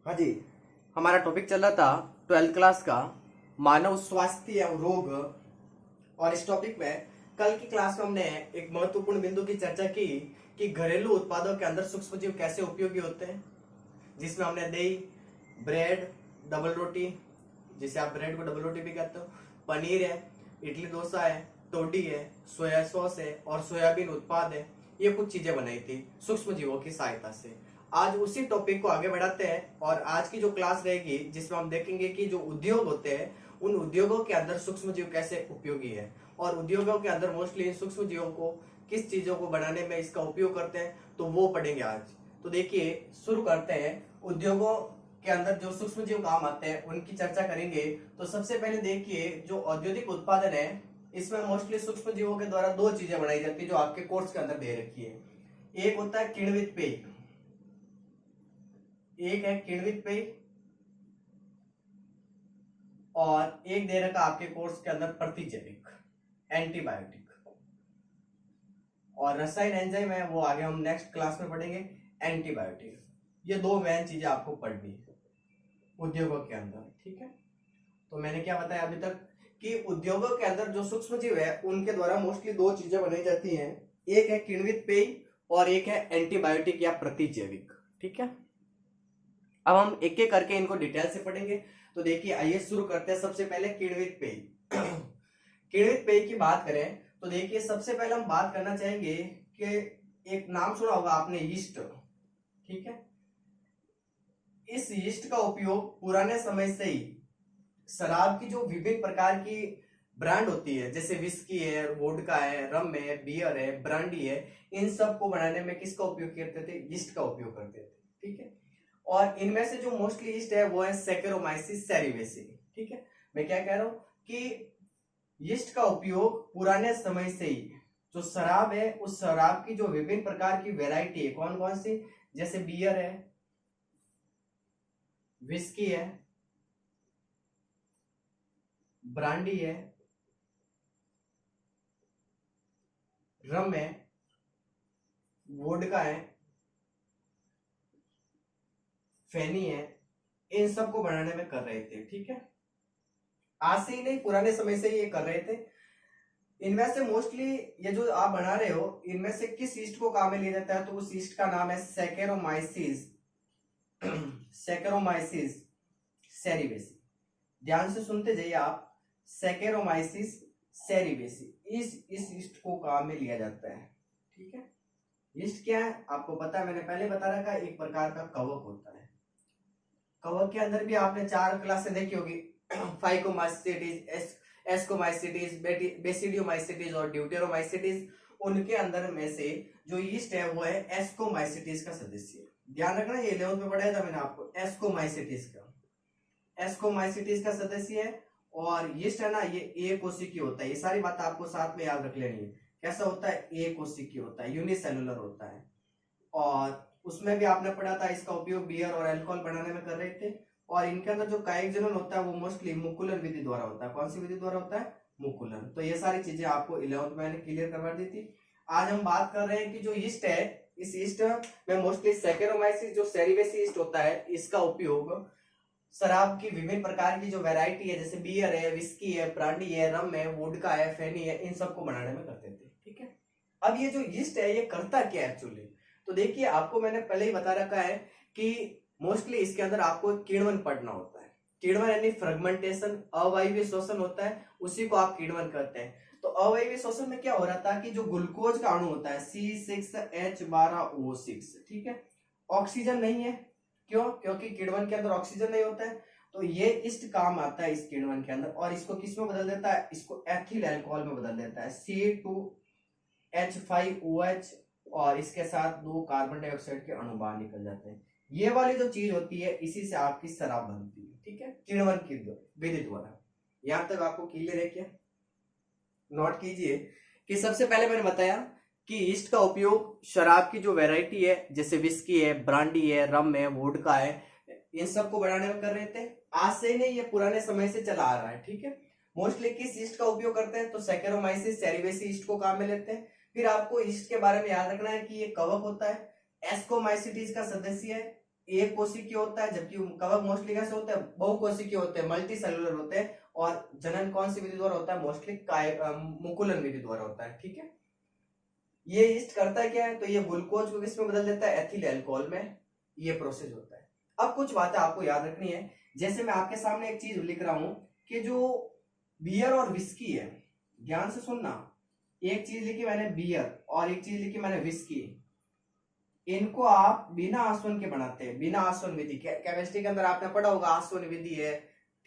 हाँ जी। हमारा टॉपिक चल रहा था 12th क्लास का मानव स्वास्थ्य एवं रोग। और इस टॉपिक में कल की क्लास में हमने एक महत्वपूर्ण बिंदु की चर्चा की कि घरेलू उत्पादों के अंदर सूक्ष्मजीव कैसे उपयोगी होते हैं, जिसमें हमने दही, ब्रेड, डबल रोटी, जिसे आप ब्रेड को डबल रोटी भी कहते हो, पनीर है, इडली डोसा है, टोडी है, सोया सॉस है और सोयाबीन उत्पाद है। ये कुछ चीजें बनाई थी सूक्ष्मजीवों की सहायता से। आज उसी टॉपिक को आगे बढ़ाते हैं और आज की जो क्लास रहेगी जिसमें हम देखेंगे कि जो उद्योग होते हैं उन उद्योगों के अंदर सूक्ष्मजीव कैसे उपयोगी है और उद्योगों के अंदर मोस्टली सूक्ष्मजीवों को किस चीजों को बनाने में इसका उपयोग करते हैं, तो वो पढ़ेंगे आज। तो देखिए शुरू करते हैं। उद्योगों के अंदर जो सूक्ष्मजीव काम आते हैं उनकी चर्चा करेंगे। तो सबसे पहले देखिए जो औद्योगिक उत्पादन है इसमें मोस्टली सूक्ष्मजीवों के द्वारा दो चीजें बनाई जाती है जो आपके कोर्स के अंदर दे रखी है। एक होता है किण्वित पेय, एक है किण्वित पेय और एक दे रखा आपके कोर्स के अंदर प्रतिजैविक एंटीबायोटिक। और रसायन एंजाइम है वो आगे हम नेक्स्ट क्लास में पढ़ेंगे। एंटीबायोटिक, ये दो मेन चीजें आपको पढ़नी है उद्योगों के अंदर, ठीक है। तो मैंने क्या बताया अभी तक कि उद्योगों के अंदर जो सूक्ष्मजीव है उनके द्वारा मोस्टली दो चीजें बनाई जाती हैं, एक है किण्वित पेय और एक है एंटीबायोटिक या प्रतिजैविक, ठीक है। अब हम एक एक करके इनको डिटेल से पढ़ेंगे। तो देखिए आइए शुरू करते हैं। सबसे पहले किण्वित पेय। किण्वित पेय की बात करें तो देखिए सबसे पहले हम बात करना चाहेंगे कि एक नाम सुना होगा आपने, यीस्ट, ठीक है। इस यीस्ट का उपयोग पुराने समय से ही शराब की जो विभिन्न प्रकार की ब्रांड होती है जैसे विस्की है, वोडका है, रम है, बियर है, ब्रांडी है, इन सब को बनाने में किसका उपयोग करते थे? यीस्ट का उपयोग करते थे, ठीक है। और इनमें से जो मोस्टली यीस्ट है वो है सैकेरोमाइसिस सेरिवेसी, ठीक है। मैं क्या कह रहा हूं कि यीस्ट का उपयोग पुराने समय से ही जो शराब है उस शराब की जो विभिन्न प्रकार की वेराइटी है, कौन कौन सी, जैसे बियर है, विस्की है, ब्रांडी है, रम है, वोडका है, फेनी है, इन सबको बनाने में कर रहे थे, ठीक है। आज से ही नहीं, पुराने समय से ही ये कर रहे थे। इनमें से मोस्टली ये जो आप बना रहे हो इनमें से किस यीस्ट को काम में लिया जाता है? तो उस यीस्ट का नाम है सैकेरोमाइसिस सैकेरोमाइसिस सेरिवेसी। ध्यान से सुनते जाइए आप, सैकेरोमाइसिस सेरिवेसी, इस यीस्ट को काम में लिया जाता है, ठीक है। यीस्ट क्या है आपको पता है, मैंने पहले बता रखा है, एक प्रकार का कवक होता है। कवक के अंदर भी आपने 4 क्लासें देखी होगी, फाइकोमाइसिटिस, एस्कोमाइसिटिस, बेसिडियोमाइसिटिस और ड्यूटेरोमाइसिटिस। उनके अंदर में से जो यीस्ट है वो है एस्कोमाइसिटिस का सदस्य। ध्यान रखना, ये 11th में पढ़ाया था मैंने आपको, एस्कोमाइसिटिस का सदस्य है। और यीस्ट है ना, ये एक कोशिकीय होता है। ये सारी बात आपको साथ में याद रख लेनी है। कैसा होता है? एक कोशिकीय होता है, यूनिसेलुलर होता है। और उसमें भी आपने पढ़ा था इसका उपयोग बियर और अल्कोहल बनाने में कर रहे थे। और इनके अंदर जो कायिक जनन होता है वो मोस्टली मुकुलन विधि द्वारा होता है। कौन सी विधि द्वारा होता है? मुकुलन। तो ये सारी चीजें आपको 11th में मैंने क्लियर करवा दी थी। आज हम बात कर रहे हैं कि जो यीस्ट है, इस यीस्ट में मोस्टली सैकेरोमाइसिस जो सेरिवेसी यीस्ट होता है, इसका उपयोग शराब की विभिन्न प्रकार की जो वैरायटी है जैसे बियर है, विस्की है, ब्रांडी है, रम है, वोडका है, फेनी है, इन सबको बनाने में करते थे, ठीक है। अब ये जो यीस्ट है ये करता क्या है एक्चुअली? तो देखिए आपको मैंने पहले ही बता रखा है कि मोस्टली इसके अंदर आपको किण्वन पढ़ना होता है। किण्वन यानी फ्रेगमेंटेशन, अवायवीय शोषण होता है, उसी को आप किण्वन कहते हैं। तो अवायवीय शोषण में क्या हो रहा था कि जो ग्लूकोज का अणु होता है C6H12O6, ठीक है, ऑक्सीजन नहीं है। क्यों? क्योंकि किण्वन के अंदर ऑक्सीजन नहीं होता है। तो ये यीस्ट काम आता है इस किण्वन के अंदर और इसको किस में बदल देता है? इसको एथिल अल्कोहल में बदल देता है, C2H5OH, और इसके साथ 2 कार्बन डाइऑक्साइड के अणु बाहर निकल जाते हैं। ये वाली जो चीज होती है इसी से आपकी शराब बनती है, ठीक है, किण्वन की विधि द्वारा। यहां तक आपको क्लियर है क्या? नोट कीजिए कि सबसे पहले मैंने बताया कि यीस्ट का उपयोग शराब की जो वैरायटी है जैसे विस्की है, ब्रांडी है, रम है, वोडका है, इन सब को बनाने में कर रहे थे। आज से नहीं, ये पुराने समय से चला आ रहा है, ठीक है। मोस्टली किस यीस्ट का उपयोग करते हैं? तो सैकेरोमाइसिस सेरिवेसी यीस्ट को काम में लेते हैं। फिर आपको यीस्ट के बारे में याद रखना है कि ये कवक होता है, एस्कोमाइसिटिस का सदस्य है, एक कोशिकीय होता है, जबकि कवक मोस्टली कैसे होते हैं, बहुकोशिकीय होते हैं, मल्टी सेलुलर होते हैं। और जनन कौन सी विधि द्वारा होता है, मोस्टली मुकुलन विधि द्वारा होता है। ठीक है, ये ईस्ट करता है क्या है, तो ये ग्लूकोज को किस में बदल देता है, एथिल अल्कोहल में। ये प्रोसेस होता है। अब कुछ बातें आपको याद रखनी है, जैसे मैं आपके सामने एक चीज लिख रहा हूं कि जो बियर और विस्की है, ध्यान से सुनना, एक चीज लिखी मैंने बियर और एक चीज लिखी मैंने विस्की, इनको आप बिना आसवन के बनाते हैं, बिना आसवन विधि। केमिस्ट्री के अंदर आपने पढ़ा होगा आसवन विधि है,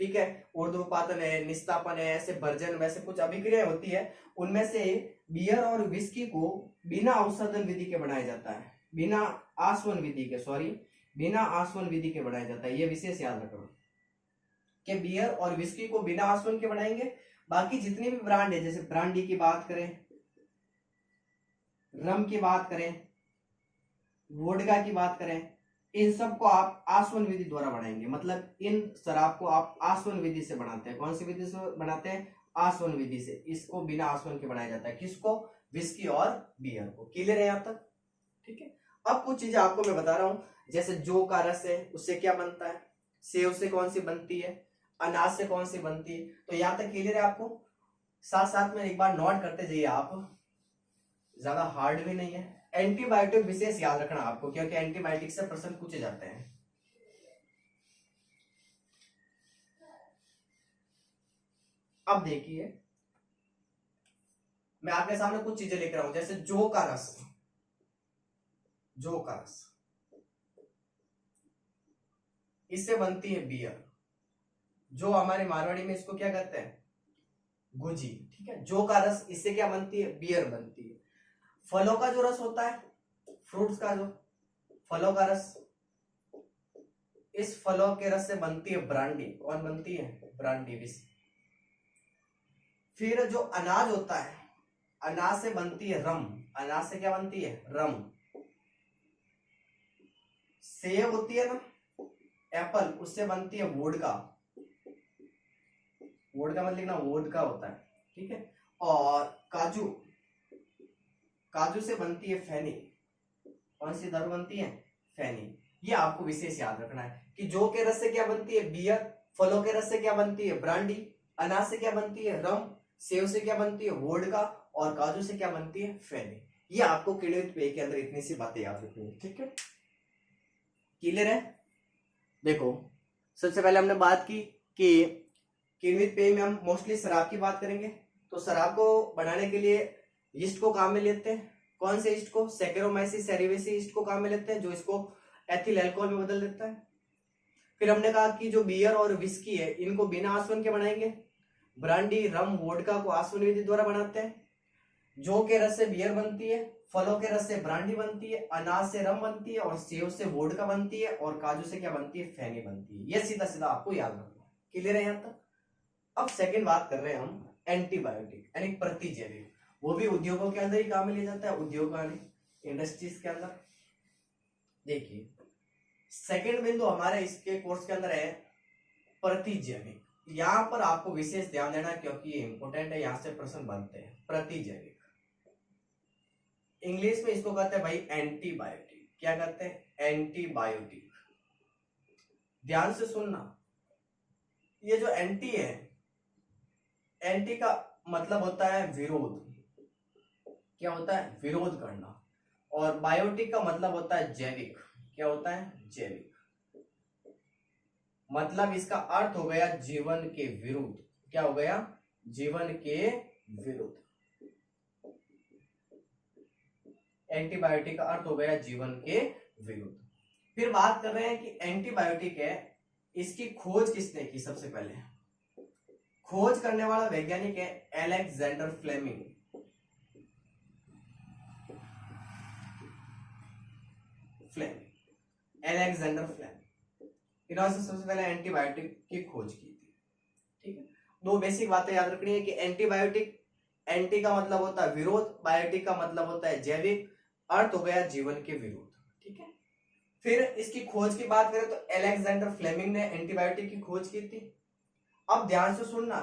ठीक है, ऊर्ध्वपातन है, निस्तापन है, ऐसे भर्जन वैसे कुछ अभिक्रिया होती है। उनमें से बियर और विस्की को बिना औषधन विधि के बनाया जाता है, बिना आसवन विधि के, सॉरी, बिना आसवन विधि के बनाया जाता है। ये विशेष याद रखना कि बियर और विस्की को बिना आसवन के बनाएंगे। बाकी जितनी भी ब्रांड है, जैसे ब्रांडी की बात करें, रम की बात करें, वोडका की बात करें, इन सबको आप आसवन विधि द्वारा बनाएंगे। मतलब इन शराब को आप आसवन विधि से बनाते हैं। कौन सी विधि से बनाते हैं, आसवन विधि से। इसको बिना आसवन के बनाया जाता है। किसको, विस्की और बियर को। क्लियर है यहाँ तक, ठीक है। अब कुछ चीजें आपको मैं बता रहा हूं, जैसे जो का रस है उससे क्या बनता है, सेव से कौन सी बनती है, अनाज से कौन सी बनती है। तो यहाँ तक क्लियर है आपको। साथ साथ में एक बार नोट करते जाइए आप, ज्यादा हार्ड भी नहीं है। एंटीबायोटिक विशेष याद रखना आपको, क्योंकि एंटीबायोटिक से प्रश्न पूछे जाते हैं। अब देखिए, मैं आपके सामने कुछ चीजें लिख रहा हूं, जैसे जो का रस, जो का रस, इससे बनती है बियर। जो हमारे मारवाड़ी में इसको क्या कहते हैं, गुजी, ठीक है। जो का रस, इससे क्या बनती है, बियर बनती है। फलों का जो रस होता है, फ्रूट्स का जो फलों का रस, इस फलों के रस से बनती है ब्रांडी। कौन बनती है, ब्रांडी विस्की। फिर जो अनाज होता है, अनाज से बनती है रम। अनाज से क्या बनती है, रम। सेब होती है ना, एप्पल, उससे बनती है वोडका। वोडका मतलब लिखना, वोडका होता है, ठीक है। और काजू, काजू से बनती है फेनी। कौन सी दारू बनती है, फेनी। ये आपको विशेष याद रखना है कि जो के रस से क्या बनती है, बियर। फलों के रस से क्या बनती है, ब्रांडी। अनाज से क्या बनती है, रम। सेव से क्या बनती है, वोडका। और काजू से क्या बनती है, फेनी। ये आपको किण्वित पेय के अंदर इतनी सी बातें याद रखनी है, ठीक है। क्लियर है। देखो, सबसे पहले हमने बात की कि किण्वित पेय में हम मोस्टली शराब की बात करेंगे। तो शराब को बनाने के लिए यीस्ट को काम में लेते हैं। कौन से यीस्ट को, सैकेरोमाइसिस सेरेविसी यीस्ट को काम में लेते हैं, जो इसको एथिल अल्कोहल में बदल देता है। फिर हमने कहा कि जो बियर और विस्की है, इनको बिना आसवन के बनाएंगे। ब्रांडी, रम, वोडका को आसवन विधि द्वारा बनाते हैं। जो के रस से बियर बनती है, फलों के रस से ब्रांडी बनती है, अनाज से रम बनती है, और सेव से वोडका बनती है, और काजू से क्या बनती है, फेनी बनती है। ये सीधा सीधा आपको याद रखना है। क्लियर है यहाँ तक। अब सेकंड बात कर रहे हैं हम एंटीबायोटिक, यानी प्रतिजैविक। वो भी उद्योगों के अंदर ही काम में लिया जाता है, उद्योग इंडस्ट्रीज के अंदर। देखिए, सेकंड बिंदु हमारे इसके कोर्स के अंदर है प्रतिजैविक। यहां पर आपको विशेष ध्यान देना, क्योंकि ये इंपॉर्टेंट है, यहां से प्रश्न बनते हैं। प्रतिजैविक, इंग्लिश में इसको कहते हैं भाई एंटीबायोटिक। क्या कहते हैं, एंटीबायोटिक। ध्यान से सुनना, ये जो एंटी है, एंटी का मतलब होता है विरोध। क्या होता है, विरोध करना। और बायोटिक का मतलब होता है जैविक। क्या होता है, जैविक। मतलब इसका अर्थ हो गया जीवन के विरुद्ध। क्या हो गया, जीवन के विरुद्ध। एंटीबायोटिक का अर्थ हो गया जीवन के विरुद्ध। फिर बात कर रहे हैं कि एंटीबायोटिक है, इसकी खोज किसने की। सबसे पहले खोज करने वाला वैज्ञानिक है अलेक्जेंडर फ्लेमिंग। अलेक्जेंडर फ्लेमिंग, इन्होंने सबसे पहले एंटीबायोटिक की खोज की थी, ठीक है। दो बेसिक बातें याद रखनी है कि एंटीबायोटिक, एंटी का मतलब होता है विरोध, बायोटिक का मतलब होता है जैविक। अर्थ हो गया जीवन के विरुद्ध, ठीक है। फिर इसकी खोज की बात करें तो अलेक्जेंडर फ्लेमिंग ने एंटीबायोटिक की खोज की थी। अब ध्यान से सुनना,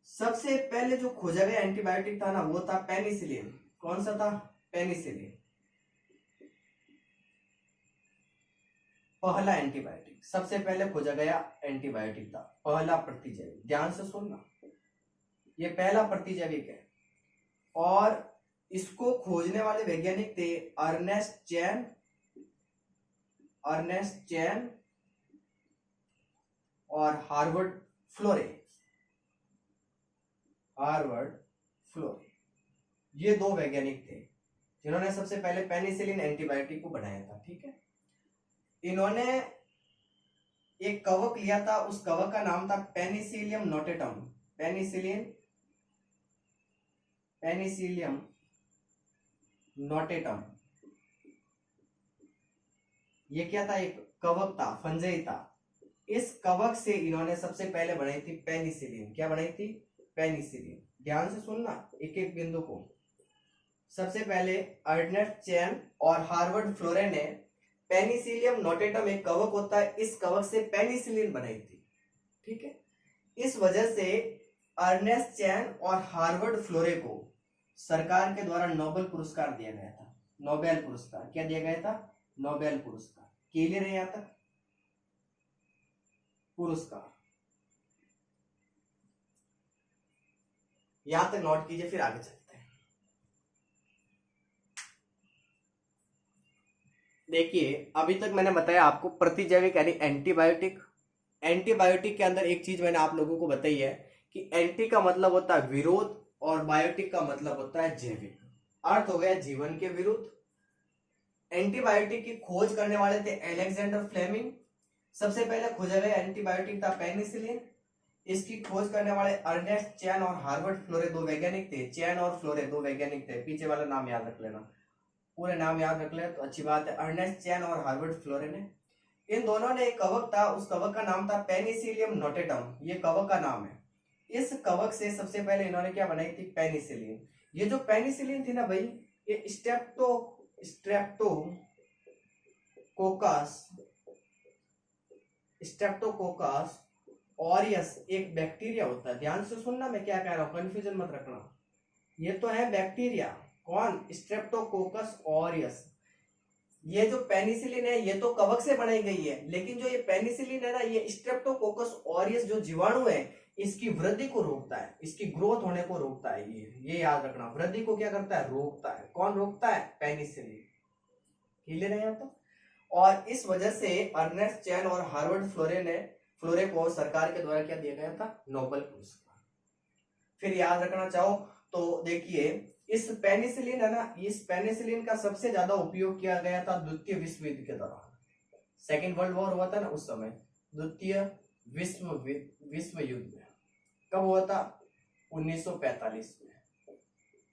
सबसे पहले जो खोजा गया एंटीबायोटिक था ना, वो था पेनिसिलिन। कौन सा था, पेनिसिलिन। पहला एंटीबायोटिक, सबसे पहले खोजा गया एंटीबायोटिक था, पहला प्रतिजैविक। ध्यान से सुनना, ये पहला प्रतिजैविक है और इसको खोजने वाले वैज्ञानिक थे अर्नेस्ट चैन और हार्वर्ड फ्लोरे। ये दो वैज्ञानिक थे जिन्होंने सबसे पहले पेनिसिलिन एंटीबायोटिक को बनाया था। ठीक है, इन्होंने एक कवक लिया था, उस कवक का नाम था पेनिसिलियम नोटेटम। ये क्या था, एक कवक था, फंजाई था। इस कवक से इन्होंने सबसे पहले बनाई थी पेनिसिलिन। क्या बनाई थी? पेनिसिलिन। ध्यान से सुनना एक एक बिंदु को। सबसे पहले अर्नेस्ट चैन और हार्वर्ड फ्लोरे ने पेनिसिलियम नोटेटम, एक कवक होता है, इस कवक से पेनिसिलिन बनाई थी। ठीक है, इस वजह से अर्नेस्ट चैन और हार्वर्ड फ्लोरे को सरकार के द्वारा नोबेल पुरस्कार दिया गया था। नोबेल पुरस्कार क्या दिया गया था? नोबेल पुरस्कार। क्लियर है? यहां तक पुरस्कार, यहां तक नोट कीजिए, फिर आगे चलते हैं। देखिए, अभी तक मैंने बताया आपको प्रतिजैविक यानी एंटीबायोटिक। एंटीबायोटिक के अंदर एक चीज मैंने आप लोगों को बताई है कि एंटी का मतलब होता है विरोध और बायोटिक का मतलब होता है जैविक। अर्थ हो गया जीवन के विरुद्ध। एंटीबायोटिक की खोज करने वाले थे अलेक्जेंडर फ्लेमिंग। सबसे पहले खोजा गया एंटीबायोटिक था पेनिसिलिन। इसकी खोज करने वाले अर्नेस्ट चैन और हार्वर्ड फ्लोरे दो वैज्ञानिक थे। चैन और फ्लोरे दो वैज्ञानिक थे, पीछे वाला नाम याद रख लेना, पूरे नाम याद रख ले तो अच्छी बात है। अर्नेस्ट चैन और हार्वर्ड फ्लोरे ने, इन दोनों ने एक कवक था, उस कवक का नाम था पेनिसिलियम नोटेटम। ये कवक का नाम है। इस कवक से सबसे पहले इन्होंने क्या बनाई थी? पेनिसिलिन। ये जो पेनिसिलिन थी ना भाई, ये स्ट्रेप्टोकोकस ऑरियस एक बैक्टीरिया होता है। ध्यान से सुनना, मैं क्या कह रहा हूं, कंफ्यूजन मत रखना। ये तो है बैक्टीरिया। कौन? Streptococcus aureus. ये जो पेनिसिलिन है ये तो कवक से बनाई गई है, लेकिन जो ये पेनिसिलिन है ना, ये स्ट्रेप्टोकोकस ऑरियस जो जीवाणु है, इसकी वृद्धि को रोकता है, इसकी ग्रोथ होने को रोकता है। ये याद रखना, वृद्धि को क्या करता है? रोकता है। कौन रोकता है? पेनिसिलिन। क्लियर है यहाँ तो? और इस वजह से अर्नेस्ट चैन और हार्वर्ड फ्लोरे को सरकार के द्वारा क्या दिया गया था? नोबेल पुरस्कार। फिर याद रखना चाहो तो देखिए, इस पेनिसिलिन है ना, इस पेनिसिलिन का सबसे ज्यादा उपयोग किया गया था द्वितीय विश्व युद्ध के दौरान। सेकेंड वर्ल्ड वॉर हुआ था ना उस समय, द्वितीय विश्व युद्ध में। कब हुआ था? 1945 में।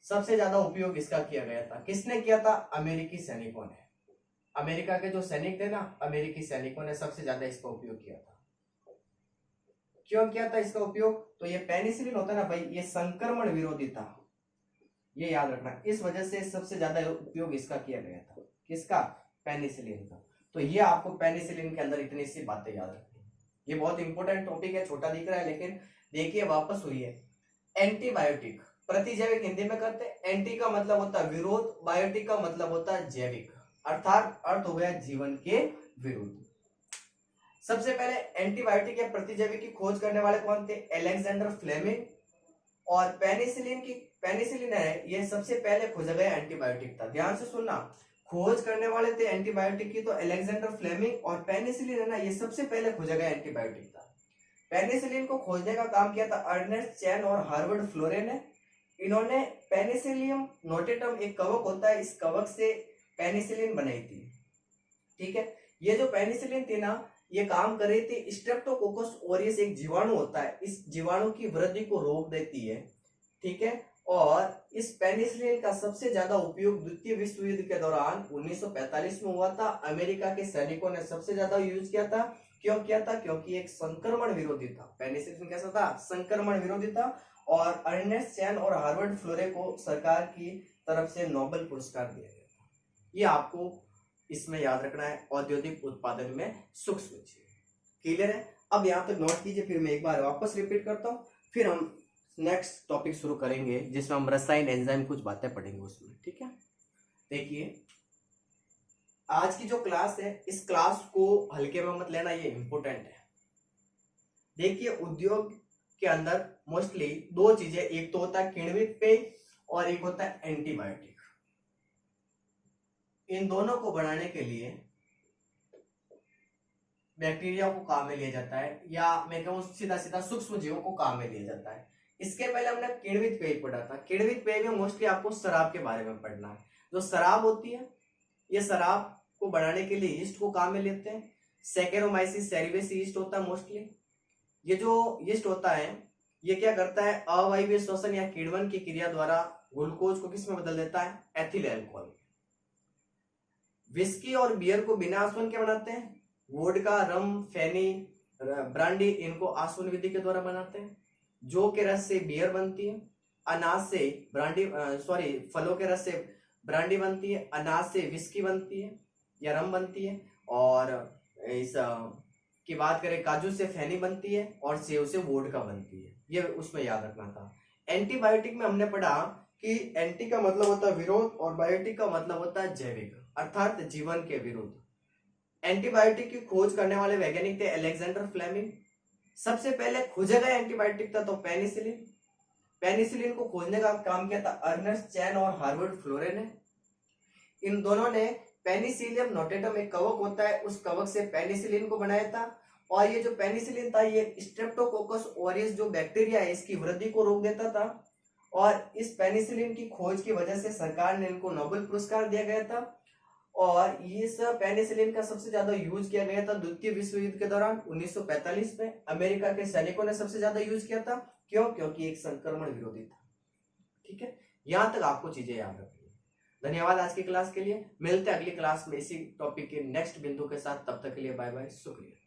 सबसे ज्यादा उपयोग इसका किया गया था। किसने किया था? अमेरिकी सैनिकों ने। अमेरिका के जो सैनिक थे ना, अमेरिकी सैनिकों ने सबसे ज्यादा इसका उपयोग किया था। क्यों किया था इसका उपयोग? तो ये पेनिसिलिन होता है ना भाई, ये संक्रमण विरोधी था, ये याद रखना। इस वजह से सबसे ज्यादा उपयोग इसका किया गया था। किसका? पेनिसिलिन का। तो ये आपको पेनिसिलिन के अंदर इतनी सी बातें याद रखनी। ये बहुत इंपॉर्टेंट टॉपिक है, छोटा दिख रहा है लेकिन देखिए वापस हुई है। एंटीबायोटिक, प्रतिजैविक हिंदी में करते हैं। एंटी का मतलब होता है विरोध, बायोटिक का मतलब होता है जैविक, अर्थात अर्थ हो गया जीवन के विरुद्ध। सबसे पहले एंटीबायोटिक या प्रतिजैविक की खोज करने वाले कौन थे? Alexander Fleming. और पेनिसिलिन है, ये सबसे पहले खोजा गया एंटीबायोटिक था। ध्यान से सुनना, खोज करने वाले थे एंटीबायोटिक की तो अलेक्जेंडर फ्लेमिंग, और पेनिसिलिन है ना, ये सबसे पहले खोजा गया एंटीबायोटिक था। पेनिसिलिन को खोजने का काम किया था अर्नेस्ट चैन और हार्वर्ड फ्लोरे ने। इन्होंने पेनिसिलियम नोटेटम, एक कवक होता है, इस कवक से पेनिसिलिन बनाई थी। ठीक है, ये जो पेनिसिलिन थी ना, ये काम कर रही थी, स्ट्रेप्टोकोकस ऑरियस एक जीवाणु होता है, इस जीवाणु की वृद्धि को रोक देती है। ठीक है, और इस पेनिसिलिन का सबसे ज्यादा उपयोग द्वितीय विश्व युद्ध के दौरान 1945 में हुआ था। अमेरिका के सैनिकों ने सबसे ज्यादा यूज किया था। क्यों किया था? क्योंकि एक संक्रमण विरोधी था। पेनिसिलिन कैसा था? संक्रमण विरोधी था। और अर्नेस्ट चैन और हार्वर्ड फ्लोरे को सरकार की तरफ से नोबेल पुरस्कार दिया गया था। ये आपको इसमें याद रखना है, औद्योगिक उत्पादन में सूक्ष्म जीव। क्लियर है? अब यहां तक नोट कीजिए, फिर मैं एक बार वापस रिपीट करता हूं, फिर हम नेक्स्ट टॉपिक शुरू करेंगे जिसमें हम रसायन एंजाइम कुछ बातें पढ़ेंगे उसमें। ठीक है, देखिए आज की जो क्लास है इस क्लास को हल्के में मत लेना, ये इंपॉर्टेंट है। देखिए उद्योग के अंदर मोस्टली दो चीजें, एक तो होता है किण्वित पेय और एक होता है एंटीबायोटिक। इन दोनों को बनाने के लिए बैक्टीरिया को काम में लिया जाता है, या मैं कहूँ सीधा सीधा सूक्ष्म जीवों को काम में लिया जाता है। इसके पहले हमने किण्वित पेय पढ़ा था। किण्वित पेय में मोस्टली आपको शराब के बारे में पढ़ना है। जो शराब होती है, ये शराब को बनाने के लिए यीस्ट को काम में लेते हैं। सैकेरोमाइसिस सेरिवेस यीस्ट होता है मोस्टली। ये जो यीस्ट होता है ये क्या करता है, अवायवीय श्वसन या किण्वन की क्रिया द्वारा ग्लूकोज को किस में बदल देता है, एथिल अल्कोहल। विस्की और बियर को बिना आसवन के बनाते हैं। वोडका, रम, फेनी, ब्रांडी, इनको आसवन विधि के द्वारा बनाते हैं। जौ के रस से बियर बनती है। अनाज से ब्रांडी फलों के रस से ब्रांडी बनती है। अनाज से विस्की बनती है या रम बनती है। और इस की बात करें, काजू से फेनी बनती है और सेव से वोडका बनती है। ये उसमें याद रखना था। एंटीबायोटिक में हमने पढ़ा कि एंटी का मतलब होता है विरोध और बायोटिक का मतलब होता है जैविक, अर्थात जीवन के विरुद्ध। एंटीबायोटिक की खोज करने वाले वैज्ञानिक थे अलेक्जेंडर फ्लेमिंग। सबसे पहले खोजा गया एंटीबायोटिक था तो पेनिसिलिन। पेनिसिलिन को खोजने का काम किया था अर्नेस्ट चैन और हार्वर्ड फ्लोरे ने। इन दोनों ने पेनिसिलियम नोटेटम एक कवक होता है, उस कवक से पेनिसिलिन को बनाया था। और ये जो पेनिसिलिन था ये स्ट्रेप्टोकोकस ऑरियस जो बैक्टीरिया है इसकी वृद्धि को रोक देता था। और इस पेनिसिलिन की खोज की वजह से सरकार ने इनको नोबेल पुरस्कार दिया गया था। और इस पेनिसिलिन का सबसे ज्यादा यूज किया गया था द्वितीय विश्व युद्ध के दौरान 1945 में। अमेरिका के सैनिकों ने सबसे ज्यादा यूज किया था। क्यों? क्योंकि एक संक्रमण विरोधी था। ठीक है, यहां तक आपको चीजें याद रखनी है। धन्यवाद आज की क्लास के लिए। मिलते हैं अगली क्लास में इसी टॉपिक के नेक्स्ट बिंदु के साथ। तब तक के लिए बाय बाय, शुक्रिया।